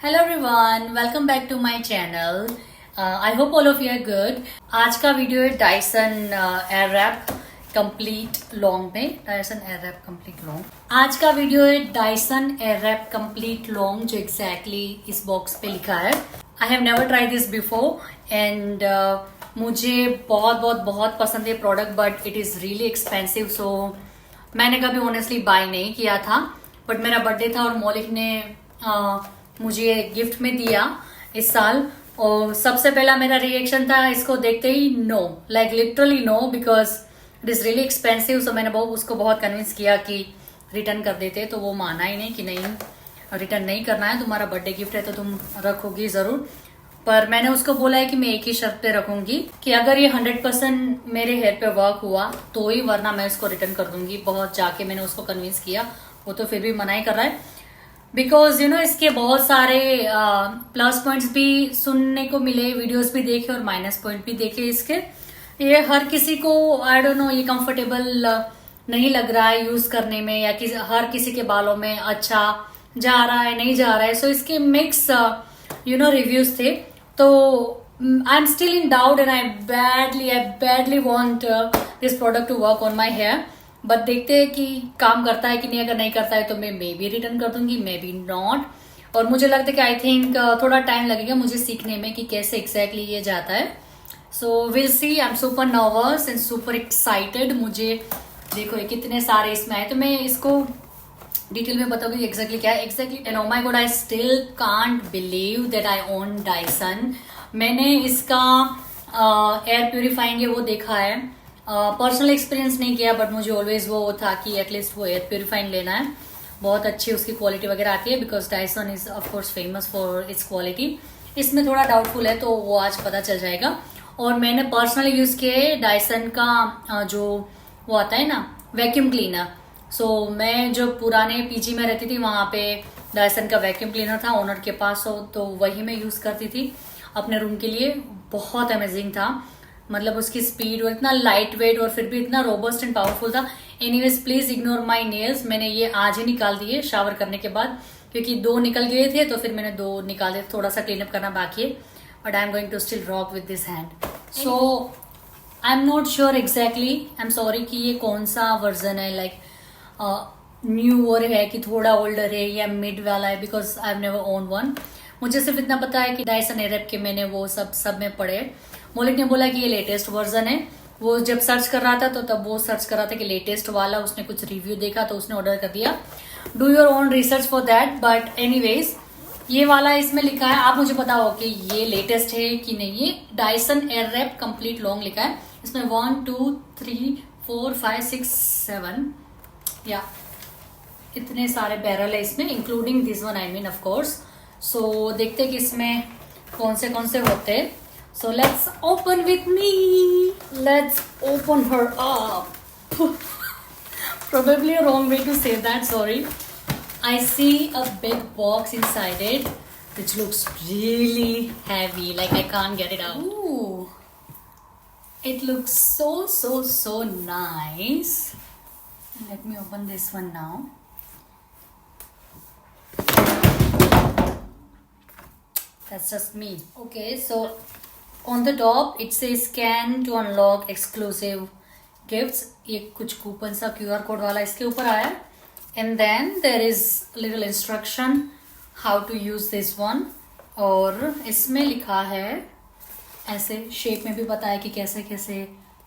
Hello everyone, welcome back to my channel. I hope all of you are good. आज का video है Dyson Airwrap complete long में। Dyson Airwrap complete long आज का video है Dyson Airwrap complete long, जो exactly इस box पे लिखा है। I have never try this before and मुझे बहुत बहुत बहुत पसंद है product, but it is really expensive. So मैंने कभी ऑनेस्टली बाय नहीं किया था, बट मेरा बर्थडे था और मौलिक ने मुझे गिफ्ट में दिया इस साल। और सबसे पहला मेरा रिएक्शन था इसको देखते ही no, like literally no, because it is really expensive. So मैंने उसको बहुत कन्विंस किया कि रिटर्न कर देते, तो वो माना ही नहीं कि नहीं रिटर्न नहीं करना है, तुम्हारा बर्थडे गिफ्ट है तो तुम रखोगी जरूर। पर मैंने उसको बोला है कि मैं एक ही शर्त पे रखूंगी कि अगर ये 100% मेरे हेयर पे वर्क हुआ तो ही, वरना मैं इसको रिटर्न कर दूंगी। बहुत जाके मैंने उसको कन्विंस किया, वो तो फिर भी मना ही कर रहा है। बिकॉज इसके बहुत सारे प्लस पॉइंट्स भी सुनने को मिले, वीडियोस भी देखे और माइनस पॉइंट भी देखे इसके। ये हर किसी को आई डोंट नो ये कंफर्टेबल नहीं लग रहा है यूज करने में, या हर किसी के बालों में अच्छा जा रहा है नहीं जा रहा है। सो इसके मिक्स रिव्यूज थे। तो I am still in doubt and I badly want this product to work on my hair, but देखते हैं कि काम करता है कि नहीं। अगर नहीं करता है तो मैं मे बी रिटर्न कर दूंगी, मे बी नॉट। और मुझे लगता है कि आई थिंक थोड़ा टाइम लगेगा मुझे सीखने में कि कैसे एग्जैक्टली ये जाता है। So will see. I am super nervous and super excited. मुझे देखो ये कितने सारे इसमें आए, तो मैं इसको डिटेल में बताऊंगी एग्जैक्टली क्या है exactly. And oh my God, I still can't believe that I own Dyson. मैंने इसका एयर प्यूरिफाइंग है वो देखा है, पर्सनल एक्सपीरियंस नहीं किया, बट मुझे ऑलवेज वो था कि एटलीस्ट वो एयर प्यूरिफाइंग लेना है। बहुत अच्छी उसकी क्वालिटी वगैरह आती है, because Dyson is of course famous for its quality. इसमें थोड़ा डाउटफुल है, तो वो आज पता चल जाएगा। और मैंने पर्सनली यूज किए डायसन का जो वो आता है ना वैक्यूम क्लीनर। सो मैं जो पुराने पीजी में रहती थी वहां पे डायसन का वैक्यूम क्लीनर था ओनर के पास, तो वही मैं यूज करती थी अपने रूम के लिए। बहुत अमेजिंग था, मतलब उसकी स्पीड और इतना लाइट वेट और फिर भी इतना रोबस्ट एंड पावरफुल था। Anyways please ignore my nails. मैंने ये आज ही निकाल दिए शावर करने के बाद, क्योंकि 2 निकल गए थे तो फिर मैंने 2 निकाल दिए। थोड़ा सा क्लीन अप करना बाकी है, but I am going to still rock with this hand. So I am not sure exactly, I am sorry कि ये कौन सा वर्जन है, लाइक न्यूअर है कि थोड़ा ओल्डर है या मिड वाला है, because I have never own one. मुझे सिर्फ इतना पता है कि डायसन एयररैप के मैंने वो सब में पढ़े। मौलिक ने बोला कि ये लेटेस्ट वर्जन है। वो जब सर्च कर रहा था तो तब वो सर्च कर रहा था कि लेटेस्ट वाला, उसने कुछ रिव्यू देखा तो उसने ऑर्डर कर दिया। Do your own research for that, but anyways ये वाला इसमें लिखा है। आप मुझे बताओ कि ये लेटेस्ट है कि नहीं। ये डायसन एयररैप कंप्लीट लॉन्ग लिखा है इसमें। 1 2 3 4 5 6 7 या इतने सारे बैरल है इसमें, including this one I mean of course. So देखते कि इसमें कौन से होते हैं। So let's open with me. Let's open her up. Probably a wrong way to say that, sorry. I see a big box inside it, which looks really heavy, like I can't get it out. Ooh. It looks so nice. Let me open this one now. That's just me. Okay, so on the top it says scan to unlock exclusive gifts. ये कुछ coupon सा QR code वाला इसके ऊपर आया, and then there is little instruction how to use this one. और इसमें लिखा है ऐसे शेप में भी बताया कि कैसे कैसे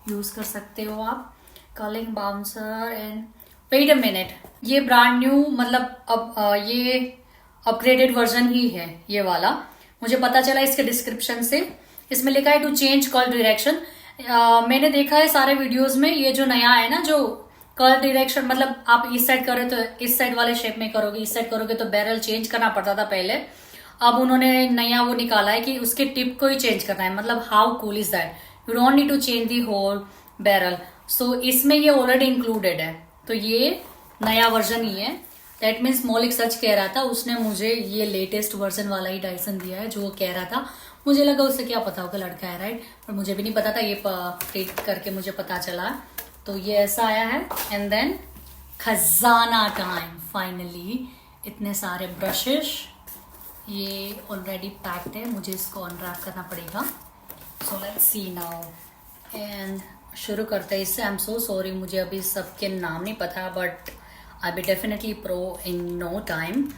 यूज कर सकते हो आप। Curling bouncer and wait a minute, ये ब्रांड न्यू, मतलब अब ये अपग्रेडेड वर्जन ही है ये वाला। मुझे पता चला इसके डिस्क्रिप्शन से। इसमें लिखा है टू चेंज कर्ल डायरेक्शन। मैंने देखा है सारे वीडियोस में ये जो नया है ना, जो कर्ल डायरेक्शन, मतलब आप इस साइड करो तो इस साइड वाले शेप में करोगे, इस साइड करोगे तो बैरल चेंज करना पड़ता था पहले। अब उन्होंने नया वो निकाला है कि उसके टिप को ही चेंज करना है। मतलब how cool is that, you don't need to change the whole barrel. So इसमें ये ऑलरेडी इंक्लूडेड है, तो ये नया वर्जन ही है। दैट मीन्स मौलिक सच कह रहा था, उसने मुझे ये लेटेस्ट वर्जन वाला ही डायसन दिया है जो वो कह रहा था। मुझे लगा उससे क्या पता होगा, लड़का है राइट, पर मुझे भी नहीं पता था। ये ट्रीट करके मुझे पता चला, तो ये ऐसा आया है। एंड देन खजाना टाइम, फाइनली इतने सारे ब्रशेस ये ऑलरेडी पैक्ड है, मुझे इसको अनरैप करना पड़ेगा. So let's see now. And शुरू करते हैं इससे. आई एम सो सॉरी, मुझे अभी सबके नाम नहीं पता, but I be definitely pro in no time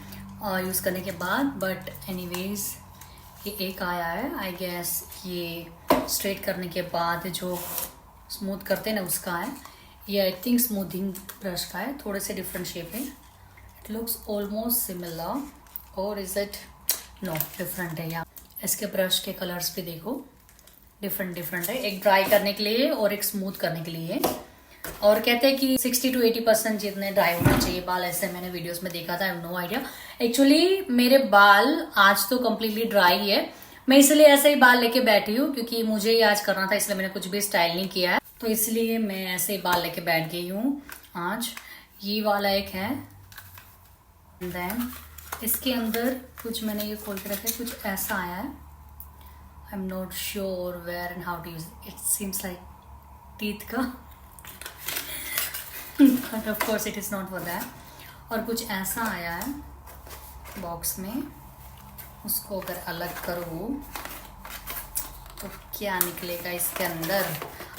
use करने के बाद. बट एनीवेज ये एक आया है, आई गेस ये स्ट्रेट करने के बाद जो स्मूथ करते हैं ना उसका है. ये आई थिंक स्मूथिंग ब्रश का है, थोड़े से डिफरेंट शेप है. इट लुक्स ऑलमोस्ट सिमिलर, और इज इट? नो, डिफरेंट है. या इसके ब्रश के कलर्स भी देखो, डिफरेंट डिफरेंट है. एक ड्राई करने के लिए और एक स्मूथ करने के लिए. और कहते हैं कि 60 to 80% जितने ड्राई होने चाहिए बाल, ऐसे मैंने वीडियोस में देखा था. I have no idea. Actually मेरे बाल आज तो कम्प्लीटली ड्राई है. मैं इसलिए ऐसे ही बाल लेके बैठी हूँ क्योंकि मुझे ही आज करना था, इसलिए मैंने कुछ भी स्टाइल नहीं किया है. तो इसलिए मैं ऐसे ही बाल लेके बैठ गई हूँ आज. ये वाला एक है. देन इसके अंदर कुछ मैंने ये खोल के रखा है, कुछ ऐसा आया है. I am not sure where and how to use. It seems like teeth का, but of course it is not for that. और कुछ ऐसा आया है बॉक्स में. उसको अगर अलग करो तो क्या निकलेगा इसके अंदर.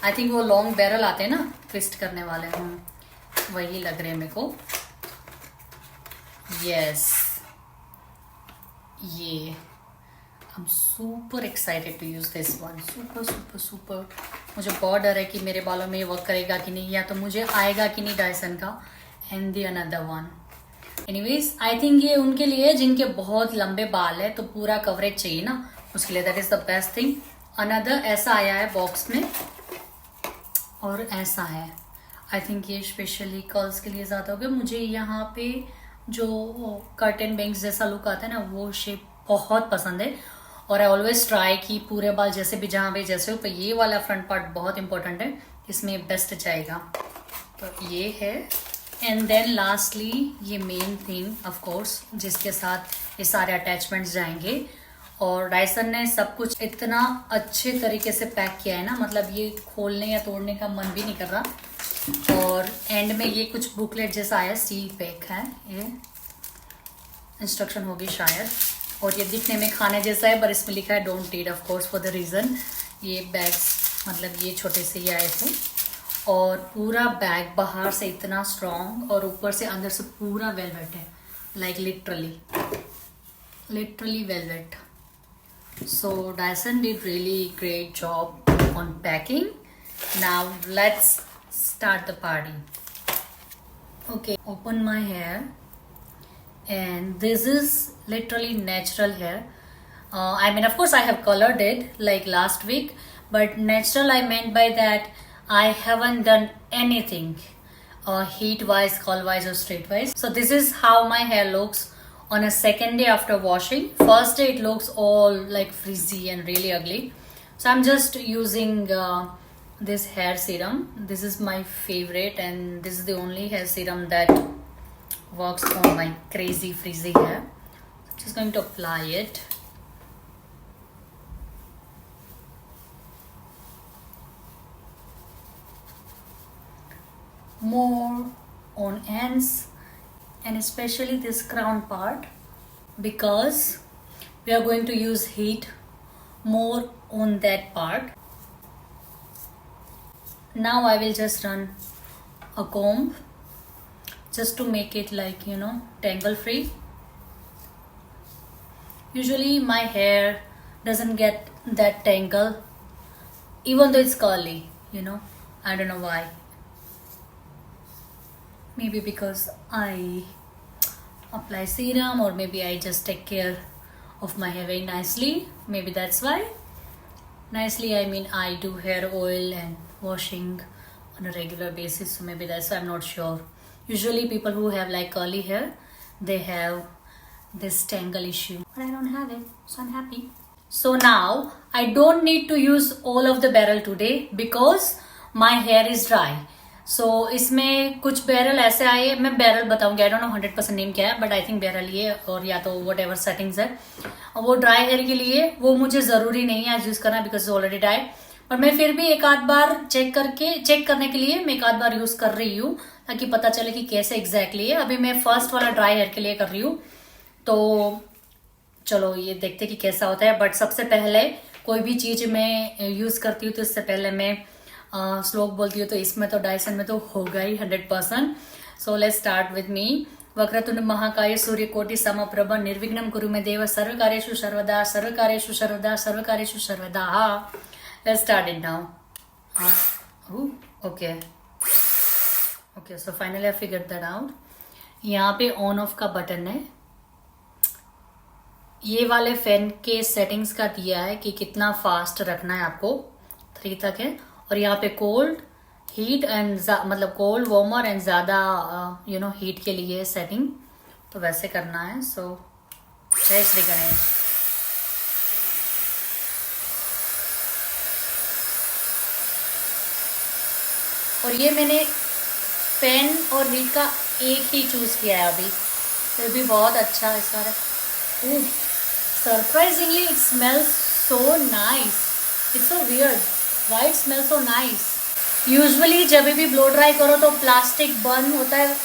आई थिंक वो लॉन्ग बैरल आते हैं ना ट्विस्ट करने वाले, वही लग रहे हैं मेरे को. यस, ये I am super excited to use this one. Super super super. मुझे बहुत डर है कि मेरे बालों में ये वर्क करेगा कि नहीं, या तो मुझे आएगा कि नहीं डायसन का. And the another one. Anyways I think ये उनके लिए जिनके बहुत लंबे बाल है, तो पूरा कवरेज चाहिए ना, उसके लिए that is the best thing. Another ऐसा आया है बॉक्स में, और ऐसा है. आई थिंक ये स्पेशली कर्ल्स के लिए ज़्यादा हो गया. मुझे यहाँ पे जो कर्टन बैंग्स जैसा लुक आता है ना, वो शेप बहुत पसंद है. और आई ऑलवेज ट्राई कि पूरे बाल जैसे भी जहाँ भी जैसे हो, पर ये वाला फ्रंट पार्ट बहुत इंपॉर्टेंट है, इसमें बेस्ट जाएगा. तो ये है. एंड देन लास्टली ये मेन थिंग ऑफ कोर्स, जिसके साथ ये सारे अटैचमेंट्स जाएंगे. और डायसन ने सब कुछ इतना अच्छे तरीके से पैक किया है ना, मतलब ये खोलने या तोड़ने का मन भी नहीं कर रहा. और एंड में ये कुछ बुकलेट जैसा आया, सील पैक है, ये इंस्ट्रक्शन होगी शायद. और ये दिखने में खाने जैसा है, पर इसमें लिखा है don't eat, of course for the reason. ये बैग्स मतलब ये छोटे से ही आए थे. और पूरा बैग बाहर से इतना स्ट्रॉन्ग, और ऊपर से अंदर से पूरा वेलवेट है, like literally velvet. So Dyson did really great job on packing. Now let's start the party. Okay, open my hair, and this is literally natural hair. I mean, of course I have colored it like last week, but natural I meant by that I haven't done anything heat wise, curl wise or straight wise. So this is how my hair looks on a second day after washing. First day it looks all like frizzy and really ugly. So I'm just using this hair serum. This is my favorite, and this is the only hair serum that works on my crazy frizzy hair. So just going to apply it. More on ends, and especially this crown part, because we are going to use heat more on that part. Now I will just run a comb just to make it like, you know, tangle free. Usually my hair doesn't get that tangle even though it's curly, you know. I don't know why. Maybe because I apply serum, or maybe I just take care of my hair very nicely. Maybe that's why. Nicely I mean I do hair oil and washing on a regular basis, so maybe that's why. I'm not sure. Usually people who have like curly hair, they have this tangle issue, but I don't have it, so I'm happy. So now I don't need to use all of the barrel today because my hair is dry. सो इसमें कुछ barrel ऐसे आए, मैं barrel बताऊंगी, आई don't no 100% name क्या है, but I think barrel ये, और या तो वट एवर सेटिंग्स है. वो ड्राई हेयर के लिए वो मुझे ज़रूरी नहीं है आज यूज़ करना, बिकॉज ऑलरेडी ड्राई. पर मैं फिर भी एक आध बार चेक करने के लिए मैं एक आध बार यूज़ कर रही हूँ, ताकि पता चले कि कैसे एग्जैक्टली है. अभी मैं फर्स्ट वाला ड्राई हेयर के लिए कर रही हूँ, तो चलो ये देखते कि कैसा होता है। बट सबसे पहले कोई भी चीज मैं यूज करती हूँ तो इससे पहले मैं श्लोक बोलती हूँ। तो इसमें तो डायसन में तो होगा ही 100%। So let's start with me. वक्रतुंड महाकाय सूर्यकोटि समप्रभ निर्विघ्नं कुरु मे देव सर्वकार्येषु सर्वदा सर्वकार्येषु सर्वदा सर्वकार्येषु सर्वदा। Let's start it now. Okay okay, so finally I figured that out. यहाँ पे ऑन ऑफ का बटन है। ये वाले फैन के सेटिंग्स का दिया है कि कितना फास्ट रखना है आपको, 3 तक है। और यहाँ पे कोल्ड हीट एंड मतलब कोल्ड वार्मर एंड ज्यादा हीट के लिए सेटिंग तो वैसे करना है। सो जय श्री गणेश। और ये मैंने फैन और हीट का एक ही चूज किया है अभी, फिर भी बहुत अच्छा है इसका। Surprisingly it smells so nice. It's so weird, why it smells so nice. Usually जब भी ब्लो ड्राई करो तो प्लास्टिक बर्न होता है,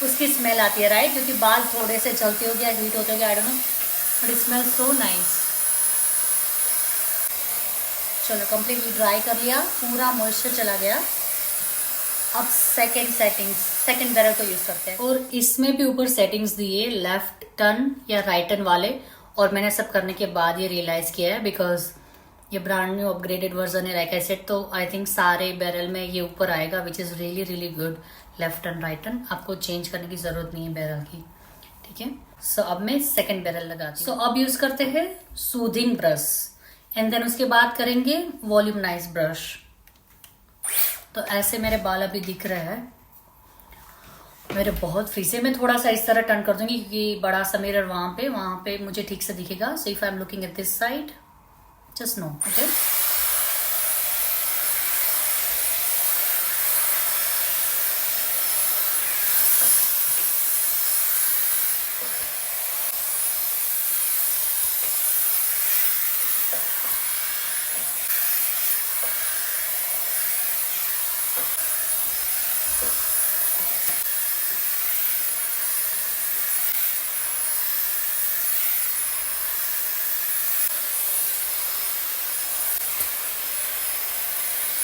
उसकी स्मेल आती है राइट, क्योंकि बाल थोड़े से जलते हो गया, हीट होते हो गया, आई don't know, but it smells so nice. चलो कंप्लीटली ड्राई कर लिया, पूरा मॉइस्चर चला गया। अब सेकंड बैरल को यूज करते हैं। और इसमें भी ऊपर सेटिंग्स दिए लेफ्ट टर्न या राइट टर्न वाले। और मैंने सब करने के बाद ये रियलाइज किया है बिकॉज ये ब्रांड न्यू अपग्रेडेड वर्जन है लाइक आई सेड। तो आई थिंक सारे बैरल में ये ऊपर आएगा which is really really good. Left turn right turn आपको चेंज करने की जरूरत नहीं है बैरल की, ठीक है। सो अब मैं सेकंड बैरल लगाती हूँ। सो अब यूज करते हैं सूदिंग ब्रश एंड देन उसके बाद करेंगे वॉल्यूमनाइज ब्रश। तो ऐसे मेरे बाल अभी दिख रहे हैं मेरे बहुत फ्री से। मैं थोड़ा सा इस तरह टर्न कर दूंगी क्योंकि बड़ा सा मिरर वहां पे मुझे ठीक से दिखेगा। So if I am looking at this side just no, okay.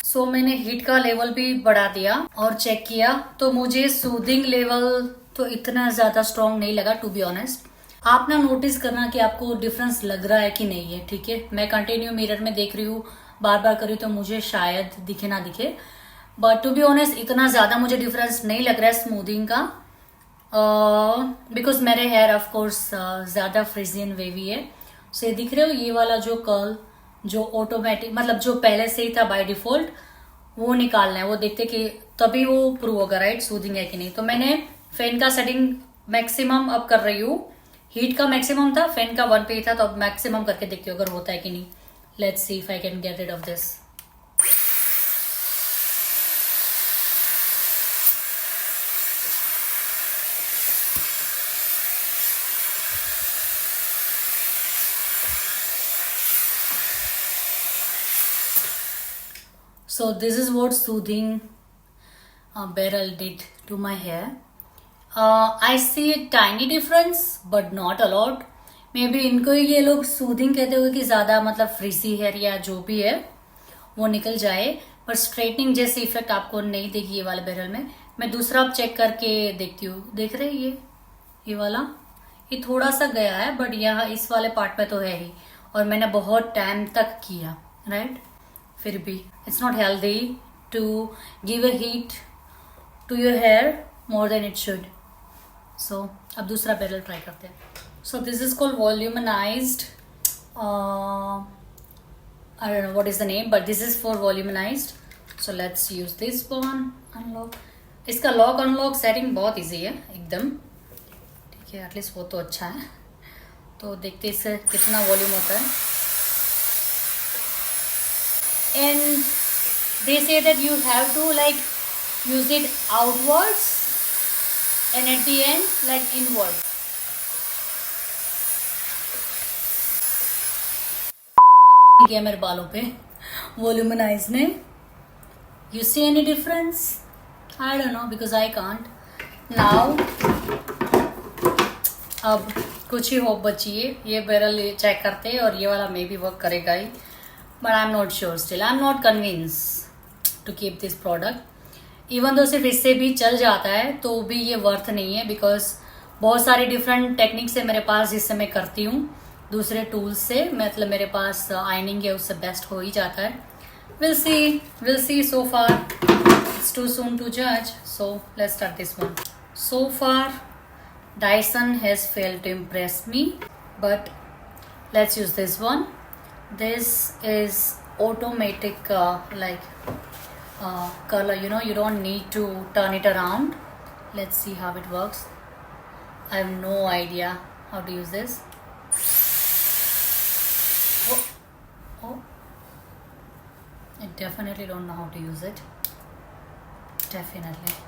So मैंने हीट का लेवल भी बढ़ा दिया और चेक किया तो मुझे सूदिंग लेवल तो इतना ज्यादा स्ट्रॉन्ग नहीं लगा टू बी ऑनेस्ट। आप ना नोटिस करना कि आपको डिफरेंस लग रहा है कि नहीं है, ठीक है। मैं कंटिन्यू मिरर में देख रही हूँ, बार बार कर रही हूँ तो मुझे शायद दिखे ना दिखे, बट टू बी ऑनेस्ट इतना ज्यादा मुझे डिफरेंस नहीं लग रहा है स्मूदिंग का। बिकॉज मेरे हेयर ऑफकोर्स ज्यादा फ्रिजी एंड वेवी है। सो ये दिख रहे हो ये वाला जो कर्ल जो ऑटोमेटिक मतलब जो पहले से ही था बाय डिफॉल्ट वो निकालना है, वो देखते कि तभी वो प्रूव होगा राइट सूदिंग है कि नहीं। तो मैंने फैन का सेटिंग मैक्सिमम अब कर रही हूँ। हीट का मैक्सिमम था, फैन का 1 पे ही था, तो अब मैक्सिमम करके देखती हूँ अगर होता है कि नहीं। Let's see if I can get rid of this. So this is what soothing barrel did to my hair. I see a tiny difference but not a lot. Maybe इनको ये लोग सूदिंग कहते हुए कि ज्यादा मतलब फ्रीजी हेयर या जो भी है वो निकल जाए, पर स्ट्रेटनिंग जैसे इफेक्ट आपको नहीं देगी ये वाले बैरल में। मैं दूसरा अब चेक करके देखती हूँ। देख रहे हैं ये वाला ये थोड़ा सा गया है बट यहाँ इस वाले पार्ट में तो है ही, और मैंने बहुत टाइम तक किया राइट। फिर भी it's not healthy to give a heat to your hair more than it should. So अब दूसरा बैरल ट्राई करते हैं। So this is called volumised, I don't know what is the name but this is for volumised. So let's use this one. Unlock, इसका lock unlock setting बहुत easy है एकदम, ठीक है। एटलीस्ट वो तो अच्छा है। तो देखते इससे कितना वॉल्यूम होता है। And they say that you have to like use it outwards and at the end like inward. किया मेरे बालों पे वॉल्यूमनाइज ने। You see any difference? I don't know because I can't. Now अब कुछ ही होप बची है, ये बैरल चेक करते हैं और ये वाला मे भी वर्क करेगा ही, but I am not sure still, I am not convince to keep this product. Even though सिर्फ इससे भी चल जाता है तो भी ये वर्थ नहीं है, बिकॉज बहुत सारी डिफरेंट टेक्निक्स है मेरे पास जिससे मैं करती हूँ दूसरे टूल्स से, मतलब मेरे पास आयनिंग है उससे बेस्ट हो ही जाता है। Will see so far, it's too soon to जज, so let's start this one. So far Dyson has failed to impress me, but let's use this one. This is automatic color, you know, you don't need to turn it around. Let's see how it works. I have no idea how to use this. Oh, I definitely don't know how to use it. Definitely.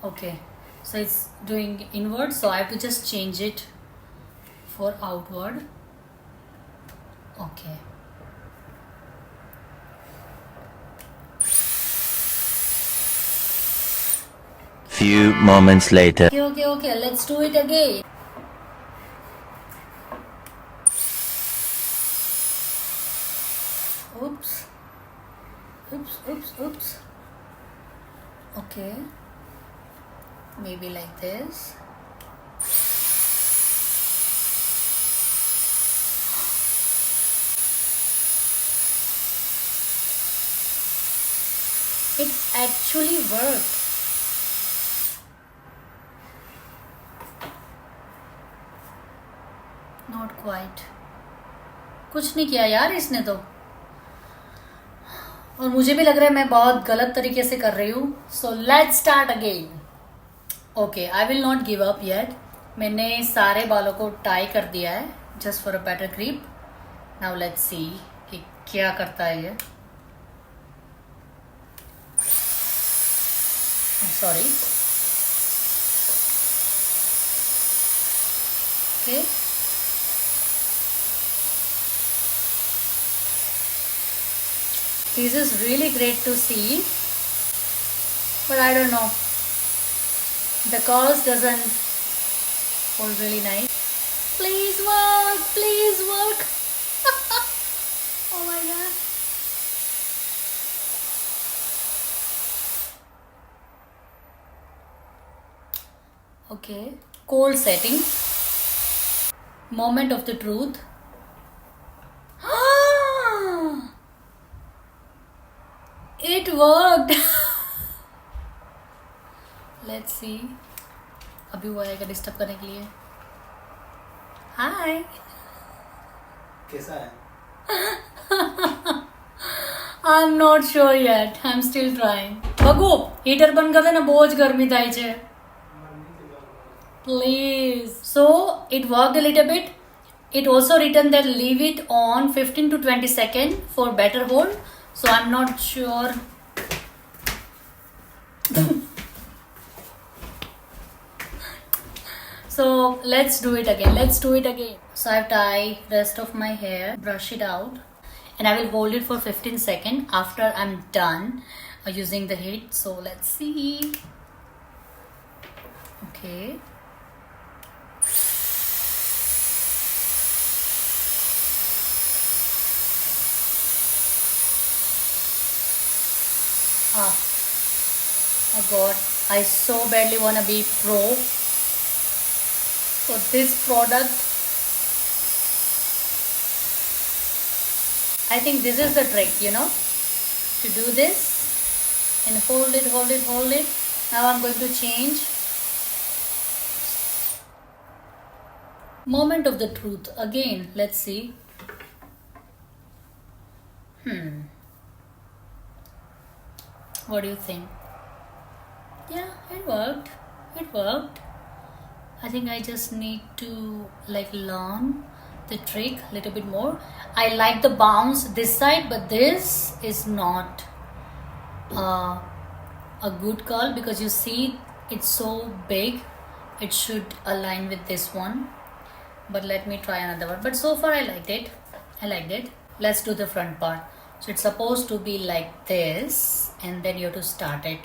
Okay, so it's doing inward, so I have to just change it for outward. Okay, Few moments later. okay, let's do it again. Oops. Okay, maybe like this. It actually worked. Not quite. कुछ नहीं किया यार इसने तो, और मुझे भी लग रहा है मैं बहुत गलत तरीके से कर रही हूँ। सो let's start again. Okay, I will not give up yet. मैंने सारे बालों को टाई कर दिया है just for a better grip. Now let's see कि क्या करता है ये। Sorry, okay, this is really great to see, but I don't know, the curls doesn't hold really nice. Please work. Oh my god. Okay, cold setting, moment of the truth. It worked. Let's see. अभी वो आएगा disturb करने के लिए। Hi, कैसा है? I am not sure yet, I am still trying. बगू heater बंद कर देना, बहुत गर्मी થાય છે please. So it worked a little bit. It also written that leave it on 15 to 20 seconds for better hold. So I'm not sure. So let's do it again. So I have tie rest of my hair, brush it out, and I will hold it for 15 seconds after I'm done using the heat. So let's see. Okay. Oh god, I so badly wanna be pro for this product. I think this is the trick, you know, to do this and hold it. Now I'm going to change. Moment of the truth again. Let's see. What do you think? Yeah, it worked. I think I just need to like learn the trick a little bit more. I like the bounce this side, but this is not a good call because you see it's so big. It should align with this one. But let me try another one. But so far I liked it. let's do the front part. So it's supposed to be like this, and then you have to start it.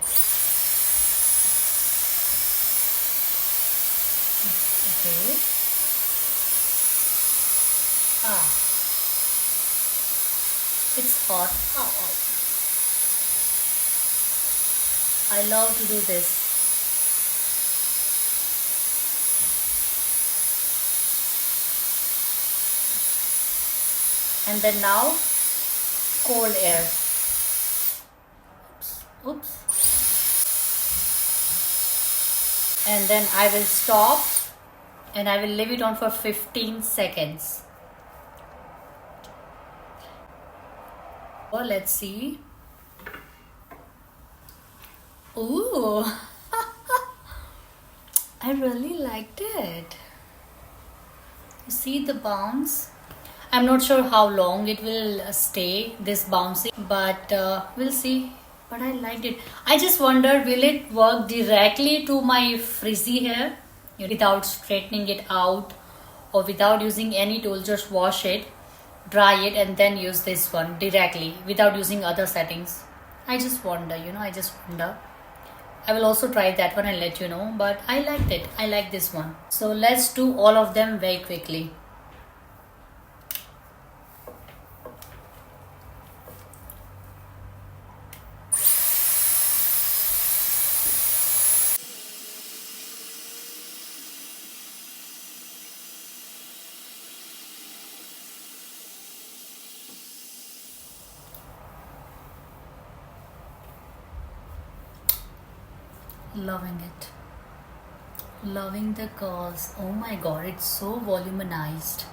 Okay. It's hot. Oh. I love to do this. And then now, cold air. Oops. And then I will stop and I will leave it on for 15 seconds. Well, let's see. Ooh, I really liked it. You see the bounce? I'm not sure how long it will stay, this bouncing, but we'll see. But I liked it. I just wonder, will it work directly to my frizzy hair without straightening it out or without using any tool? Just wash it, dry it, and then use this one directly without using other settings. I just wonder, I just wonder. I will also try that one and let you know, but I liked it. I like this one. So let's do all of them very quickly. Loving it. Loving the curls. Oh my god, it's so voluminized.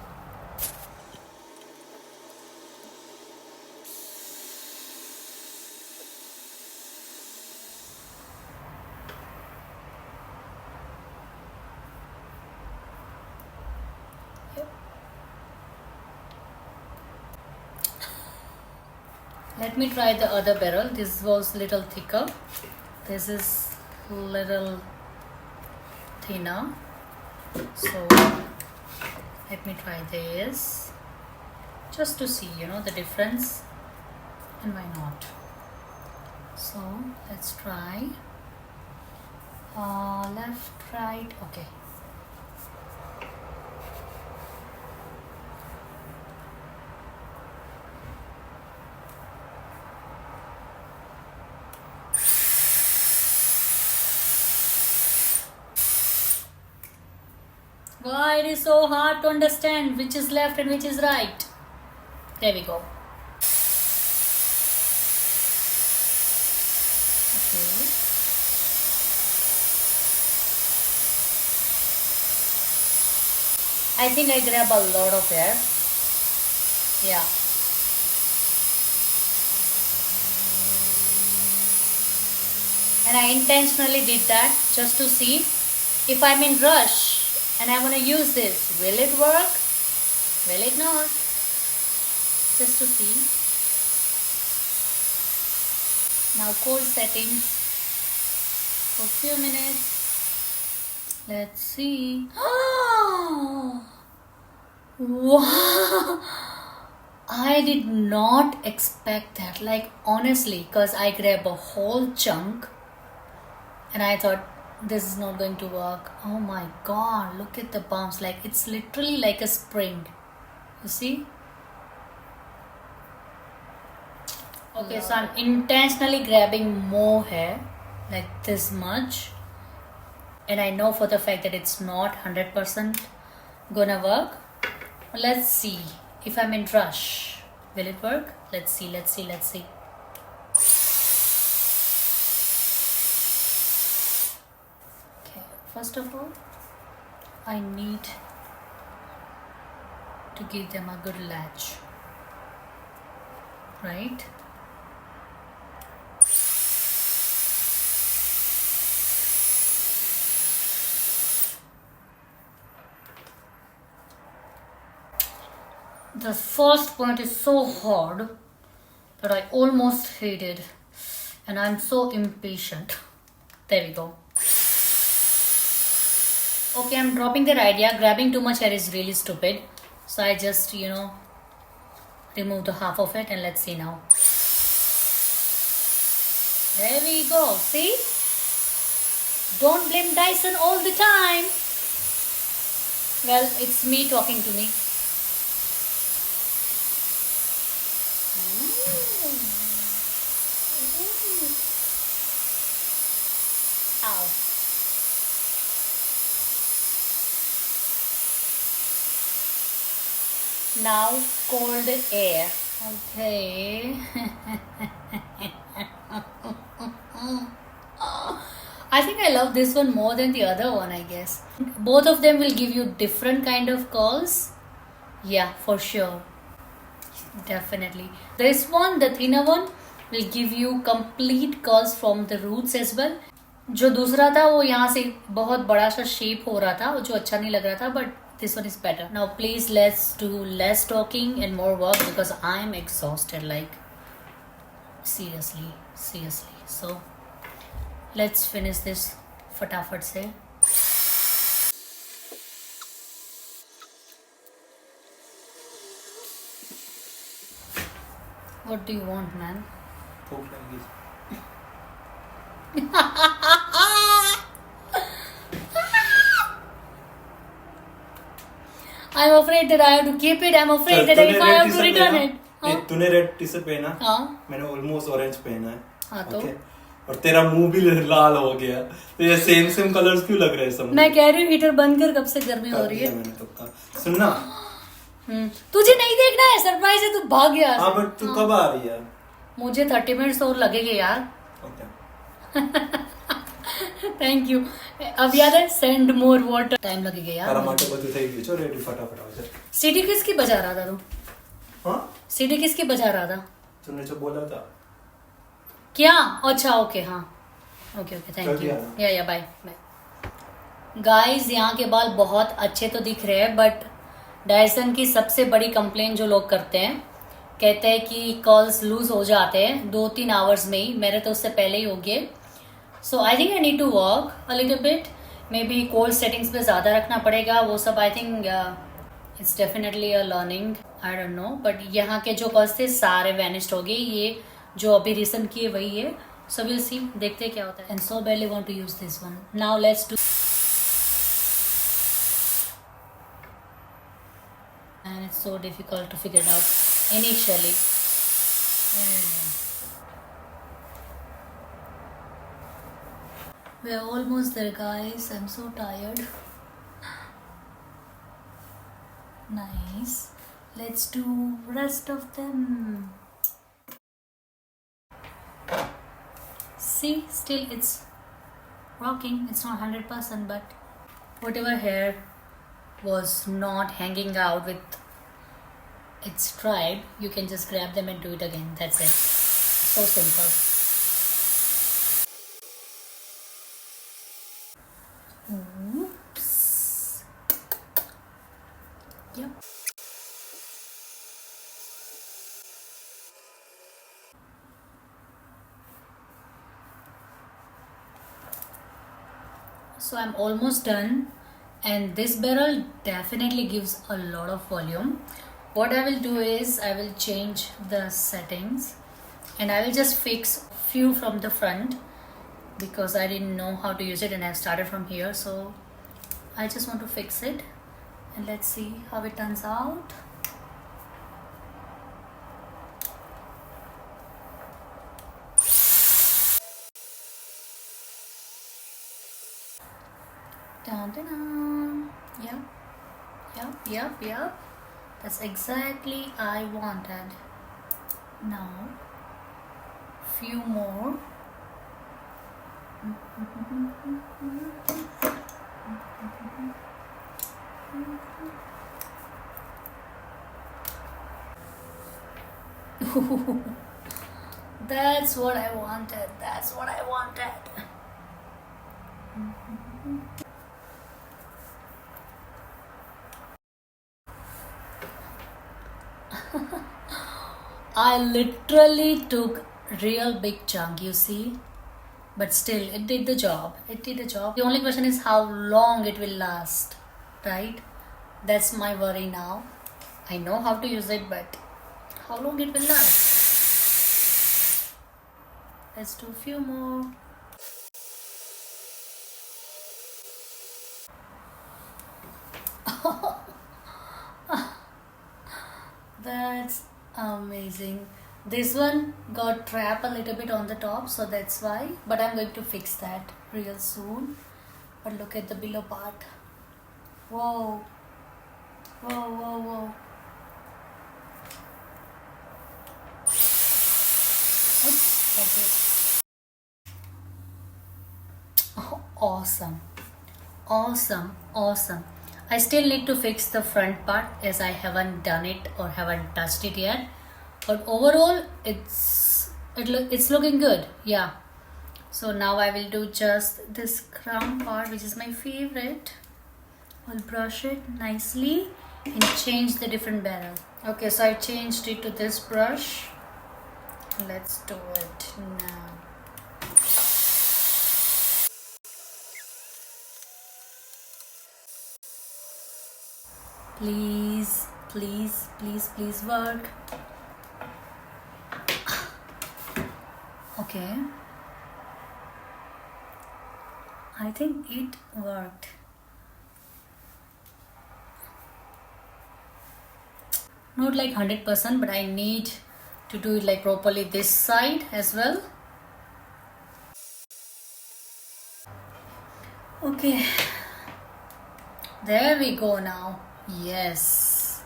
Yep. Let me try the other barrel. This was little thicker. This is little thinner, so let me try this just to see the difference, and why not. So let's try left, right. Okay, why it is so hard to understand which is left and which is right. There we go. Okay. I think I grab a lot of hair. Yeah. And I intentionally did that just to see if I'm in rush and I want to use this. Will it work? Will it not? Just to see. Now cold settings for a few minutes. Let's see. Oh, wow. I did not expect that. Like honestly, because I grabbed a whole chunk and I thought this is not going to work. Oh my god, look at the bounce. Like it's literally like a spring. You see? Okay, so I'm intentionally grabbing more hair, like this much. And I know for the fact that it's not 100% gonna work. Let's see if I'm in rush. Will it work? Let's see. Okay, first of all, I need to give them a good latch, right? The first point is so hard that I almost hate it, and I'm so impatient. There we go. Okay, I'm dropping that idea. Grabbing too much hair is really stupid. So I just, remove the half of it and let's see now. There we go. See? Don't blame Dyson all the time. Well, it's me talking to me. Ow. Now cold air. Okay. I think I love this one more than the other one, I guess. Both of them will give you different kind of curls. Yeah, for sure. Definitely. This one, the thinner one, will give you complete curls from the roots as well. जो दूसरा था वो यहाँ से बहुत बड़ा सा shape हो रहा था जो अच्छा नहीं लग रहा था but this one is better. Now please let's do less talking and more work because I'm exhausted, like seriously. So let's finish this फटाफट से. What do you want, man? भूख लगी. I'm afraid that I have to keep it. I'm afraid that if I have to return it. तूने red T shirt पहना. हाँ. मैंने almost orange पहना है. हाँ तो. और तेरा मुंह भी लाल हो गया. तो ये सेम कलर्स क्यों लग रहे हैं सब? मैं कह रही हूँ हीटर बंद कर, कब से गर्मी हो रही है. मैंने तो कहा. सुनना. तुझे नहीं देखना है, सरप्राइज है, तू भाग गया. हाँ बट तू कब आ रही है? मुझे 30 मिनट्स और लगेंगे यार. Thank you. अब याद है सेंड मोर वाटर. टाइम लगेगा यार. तारा माटे बदू થઈ ગયું છો રેડી ફટાફટ આવશે. सीडी किसकी बजा रहा था तू? हाँ? सीडी किसकी बजा रहा था? तूने जो बोला था. क्या? अच्छा ओके. हाँ ओके थैंक यू. या बाय बाय. गाइस यहाँ के बाल बहुत अच्छे तो दिख रहे हैं बट डायसन की सबसे बड़ी कंप्लेन जो लोग करते हैं, कहते हैं कि कर्ल्स लूज हो जाते हैं 2-3 आवर्स में ही. मेरे तो उससे पहले ही हो गए. So I think I need to work a little bit. Maybe cold settings पे ज़्यादा रखना पड़ेगा वो सब. I think it's definitely a learning. I don't know but यहाँ के जो कर्ल्स थे सारे वैनिश्ड हो गए. ये जो अभी रिसेंट किए वही है. सो विल सी, देखते क्या होता है. And so badly want to use this one. Now let's do. And it's so difficult to figure it out initially. We're almost there, guys. I'm so tired. Nice. Let's do rest of them. See, still it's rocking. It's not 100%, but whatever hair was not hanging out with its tribe, you can just grab them and do it again. That's it. So simple. Oops. Yep. So I'm almost done. And this barrel definitely gives a lot of volume. What I will do is I will change the settings and I will just fix few from the front because I didn't know how to use it and I started from here. So I just want to fix it and let's see how it turns out. Dun, dun, dun. Yep. That's exactly I wanted. Now, few more. That's what I wanted. I literally took real big chunk, you see, but still it did the job. The only question is how long it will last, right? That's my worry now. I know how to use it, but how long it will last. Let's do a few more. That's amazing. This one got trapped a little bit on the top, so that's why. But I'm going to fix that real soon. But look at the below part. Whoa. Whoa, whoa, whoa. Oops, okay. Oh, awesome. Awesome, awesome. I still need to fix the front part as I haven't done it or haven't touched it yet. But overall, it's looking good. Yeah. So now I will do just this crown part, which is my favorite. I'll brush it nicely and change the different barrel. Okay, so I changed it to this brush. Let's do it now. Please, please, please, please work. Okay. I think it worked. Not like 100%, but I need to do it like properly this side as well. Okay. There we go now. Yes.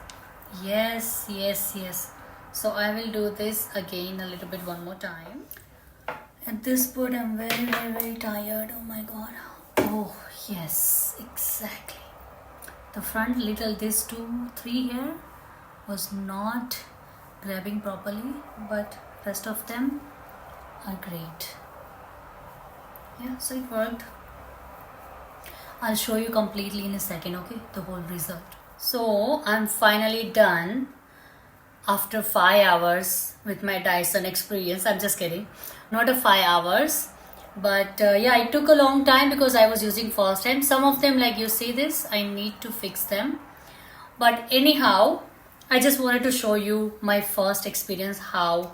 Yes, yes, yes. So I will do this again a little bit one more time. At this point I'm very, very, very tired. Oh my god. Oh yes, exactly. The front little, this 2-3 hair was not grabbing properly, but rest of them are great. Yeah, so it worked. I'll show you completely in a second, okay, the whole result. So I'm finally done after 5 hours with my Dyson experience. I'm just kidding, not a 5 hours, but yeah, it took a long time because I was using first time. Some of them, like you see this, I need to fix them, but anyhow, I just wanted to show you my first experience, how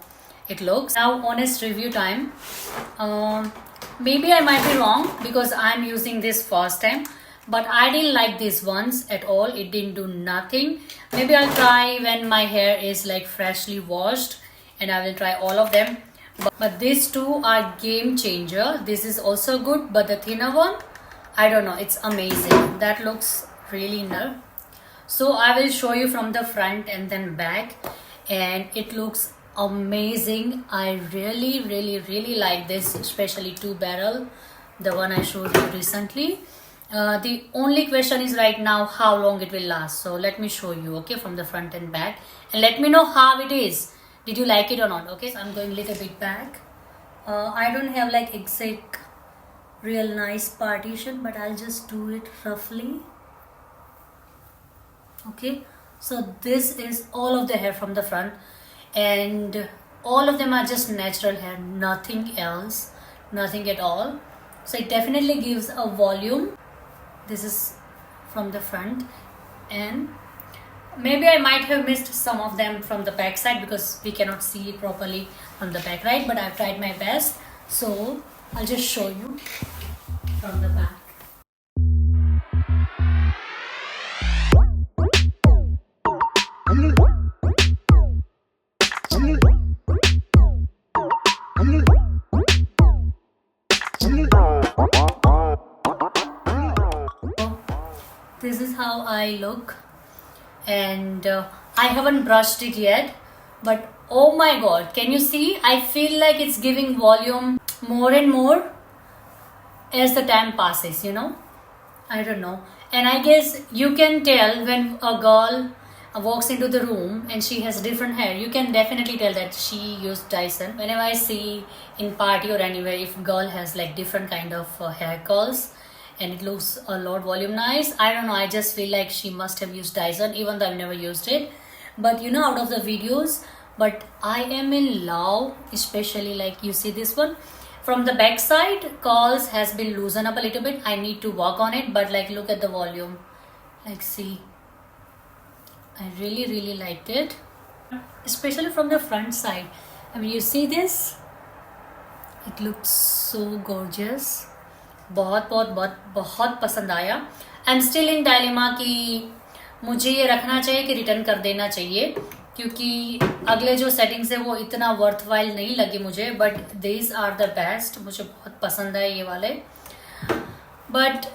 it looks. Now honest review time. Maybe I might be wrong because I'm using this first time, but I didn't like these ones at all. It didn't do nothing. Maybe I'll try when my hair is like freshly washed, and I will try all of them. But these two are game changer. This is also good, but the thinner one, I don't know, it's amazing. That looks really nice. So I will show you from the front and then back, and it looks amazing. I really, really, really like this, especially 2 barrel, the one I showed you recently. The only question is right now how long it will last. So let me show you, okay, from the front and back, and let me know how it is. Did you like it or not? Okay, so I'm going a little bit back. I don't have like exact real nice partition, but I'll just do it roughly. Okay, so this is all of the hair from the front, and all of them are just natural hair, nothing else, nothing at all. So it definitely gives a volume. This is from the front, and maybe I might have missed some of them from the back side because we cannot see it properly from the back, right? But I've tried my best, so I'll just show you from the back. This is how I look, and I haven't brushed it yet, but oh my god, can you see? I feel like it's giving volume more and more as the time passes, you know. I don't know, and I guess you can tell when a girl walks into the room and she has different hair, you can definitely tell that she used Dyson. Whenever I see in party or anywhere, if girl has like different kind of hair curls and it looks a lot volumized, I don't know, I just feel like she must have used Dyson, even though I've never used it. But you know, out of the videos, but I am in love, especially like you see this one from the back side, curls has been loosened up a little bit. I need to work on it, but like look at the volume, like see, I really, really liked it. especially from the front side. I mean, you see this? It looks so gorgeous. बहुत बहुत बहुत बहुत पसंद आया. I'm still in dilemma कि मुझे ये रखना चाहिए कि रिटर्न कर देना चाहिए, क्योंकि अगले जो सेटिंग्स है वो इतना वर्थवाइल नहीं लगे मुझे, but this are the best. मुझे बहुत पसंद है ये वाले. But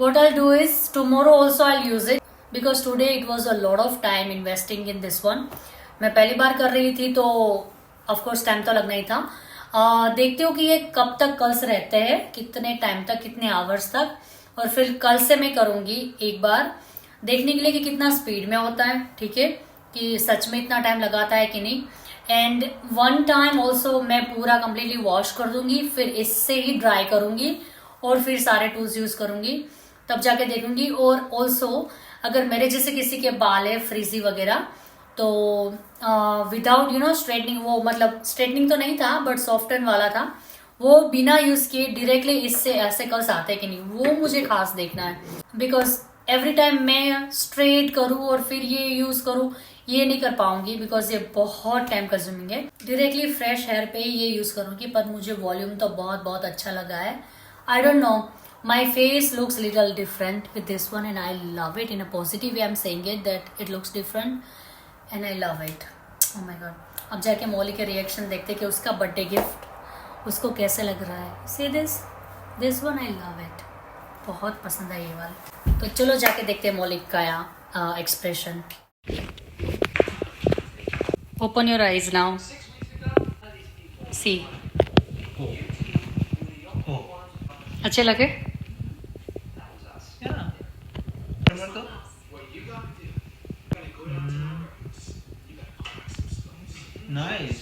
what I'll do is tomorrow also I'll use it because today it was a lot of time investing in this one. मैं पहली बार कर रही थी तो of course टाइम तो लगना ही था. देखती हूँ कि ये कब तक कर्ल्स रहते हैं, कितने टाइम तक, कितने आवर्स तक, और फिर कल से मैं करूँगी एक बार देखने के लिए कि कितना स्पीड में होता है. ठीक है, कि सच में इतना टाइम लगाता है कि नहीं. एंड वन टाइम ऑल्सो मैं पूरा कम्प्लीटली वॉश कर दूंगी, फिर इससे ही ड्राई करूंगी और फिर सारे टूल्स यूज करूंगी, तब जाके देखूंगी. और ऑल्सो अगर मेरे जैसे किसी के बाल है फ्रीजी वगैरह, तो विदाउट यू नो स्ट्रेटनिंग, वो मतलब स्ट्रेटनिंग तो नहीं था बट सॉफ्टन वाला था, वो बिना यूज किए डायरेक्टली इससे ऐसे कर्ल्स आते कि नहीं, वो मुझे खास देखना है. बिकॉज एवरी टाइम मैं स्ट्रेट करूँ और फिर ये यूज करूँ, ये नहीं कर पाऊंगी बिकॉज ये बहुत टाइम कंज्यूमिंग है. डायरेक्टली फ्रेश हेयर पे ये यूज करूंगी. पर मुझे वॉल्यूम तो बहुत बहुत अच्छा लगा है. आई don't no, my face looks little different with this one and I love it. In a positive way I'm saying it that it looks different and I love it. Oh my god. अब जाके मौली के reaction देखते कि उसका birthday gift उसको कैसे लग रहा है. See this one I love it. बहुत पसंद है ये वाला. तो चलो जाके देखते हैं मौलिक का expression. Open your eyes now. See. अच्छे लगे? नाइस.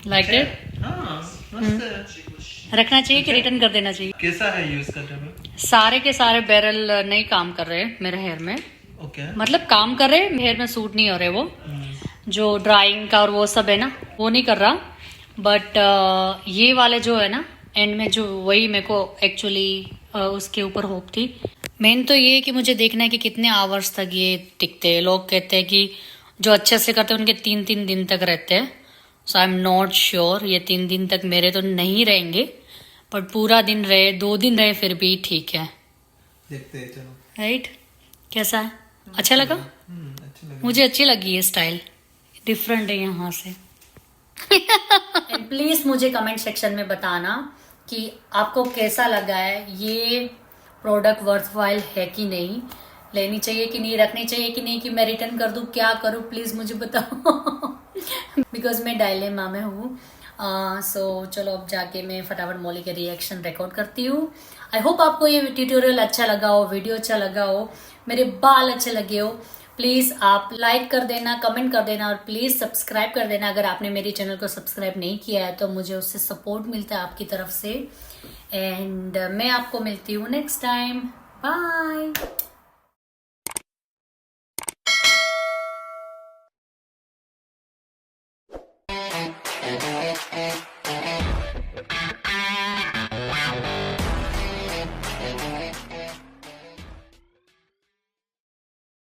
Like it? हाँ, मस्त है. रखना चाहिए कि रिटर्न कर देना चाहिए? कैसा है यूज करने में? सारे के सारे बैरल नहीं काम कर रहे मेरे हेयर में. ओके. मतलब काम कर रहे, हेयर में सूट नहीं हो रहे. वो जो ड्राइंग का और वो सब है ना, वो नहीं कर रहा. बट ये वाले जो है ना एंड में, जो वही मेरे को एक्चुअली उसके ऊपर होप थी. मेन तो ये कि मुझे देखना है कि कितने आवर्स तक ये टिकते हैं. लोग कहते हैं कि जो अच्छे से करते हैं उनके 3-3 दिन तक रहते हैं. सो आई एम नॉट श्योर ये 3 दिन तक मेरे तो नहीं रहेंगे, बट पूरा दिन रहे, 2 दिन रहे, फिर भी ठीक है. देखते हैं, चलो. राइट? कैसा है? अच्छा लगा? अच्छा लगा. मुझे अच्छी लगी ये स्टाइल, डिफरेंट है यहाँ से. एंड प्लीज मुझे कमेंट सेक्शन में बताना कि आपको कैसा लगा है, ये प्रोडक्ट वर्थवाइल है कि नहीं, लेनी चाहिए कि नहीं, रखनी चाहिए कि नहीं, कि मैं रिटर्न कर दूं, क्या करूं, प्लीज मुझे बताओ. बिकॉज मैं डायलेमा में हूँ. सो चलो अब जाके मैं फटाफट मौली के रिएक्शन रिकॉर्ड करती हूँ. आई होप आपको ये ट्यूटोरियल अच्छा लगा हो, वीडियो अच्छा लगा हो, मेरे बाल अच्छे लगे हो. प्लीज आप लाइक कर देना, कमेंट कर देना और प्लीज सब्सक्राइब कर देना. अगर आपने मेरे चैनल को सब्सक्राइब नहीं किया है तो मुझे उससे सपोर्ट मिलता है आपकी तरफ से. एंड मैं आपको मिलती हूँ नेक्स्ट टाइम. बाय.